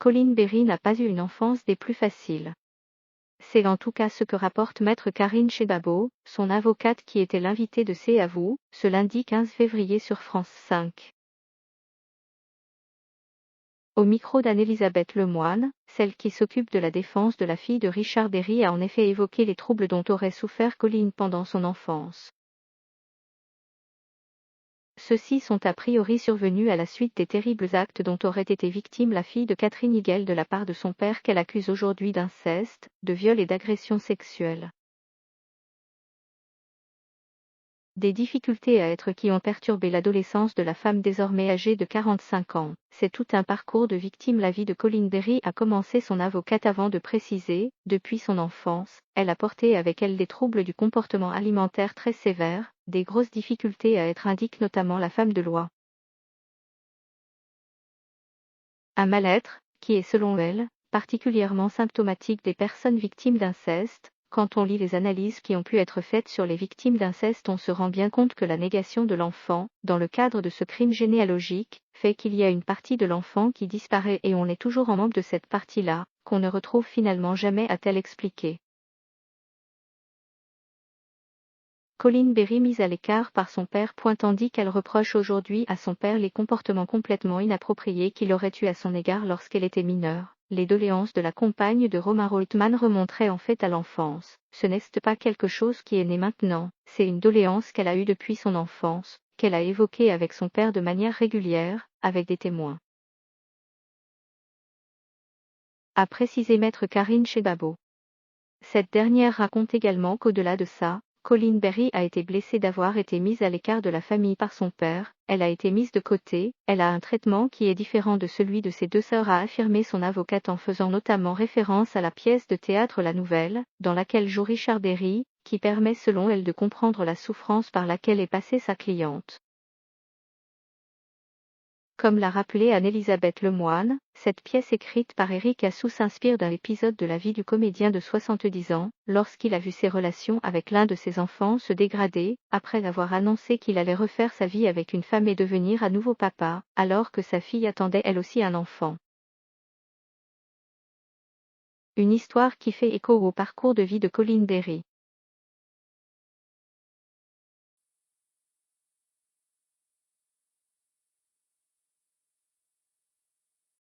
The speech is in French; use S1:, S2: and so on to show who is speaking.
S1: Colin Berry n'a pas eu une enfance des plus faciles. C'est en tout cas ce que rapporte maître Karine Chebabo, son avocate qui était l'invitée de C'est à vous, ce lundi 15 février sur France 5. Au micro d'Anne-Elisabeth Lemoine, celle qui s'occupe de la défense de la fille de Richard Berry a en effet évoqué les troubles dont aurait souffert Colin pendant son enfance. Ceux-ci sont a priori survenus à la suite des terribles actes dont aurait été victime la fille de Catherine Higuel de la part de son père qu'elle accuse aujourd'hui d'inceste, de viol et d'agression sexuelle. Des difficultés à être qui ont perturbé l'adolescence de la femme désormais âgée de 45 ans. C'est tout un parcours de victime. La vie de Colin Berry a commencé son avocate avant de préciser, depuis son enfance, elle a porté avec elle des troubles du comportement alimentaire très sévères, des grosses difficultés à être indique notamment la femme de loi. Un mal-être, qui est selon elle, particulièrement symptomatique des personnes victimes d'inceste. Quand on lit les analyses qui ont pu être faites sur les victimes d'inceste, on se rend bien compte que la négation de l'enfant, dans le cadre de ce crime généalogique, fait qu'il y a une partie de l'enfant qui disparaît et on est toujours en manque de cette partie-là, qu'on ne retrouve finalement jamais, a-t-elle expliqué. Colin Berry mise à l'écart par son père tandis qu'elle reproche aujourd'hui à son père les comportements complètement inappropriés qu'il aurait eus à son égard lorsqu'elle était mineure. Les doléances de la compagne de Romain Reutemann remonteraient en fait à l'enfance. Ce n'est pas quelque chose qui est né maintenant, c'est une doléance qu'elle a eue depuis son enfance, qu'elle a évoquée avec son père de manière régulière, avec des témoins. A précisé maître Karine Chebabo. Cette dernière raconte également qu'au-delà de ça, Colin Berry a été blessée d'avoir été mise à l'écart de la famille par son père, elle a été mise de côté, elle a un traitement qui est différent de celui de ses deux sœurs, a affirmé son avocate en faisant notamment référence à la pièce de théâtre La Nouvelle, dans laquelle joue Richard Berry, qui permet selon elle de comprendre la souffrance par laquelle est passée sa cliente. Comme l'a rappelé Anne-Elisabeth Lemoine, cette pièce écrite par Éric Assou s'inspire d'un épisode de la vie du comédien de 70 ans, lorsqu'il a vu ses relations avec l'un de ses enfants se dégrader, après avoir annoncé qu'il allait refaire sa vie avec une femme et devenir à nouveau papa, alors que sa fille attendait elle aussi un enfant. Une histoire qui fait écho au parcours de vie de Colin Berry.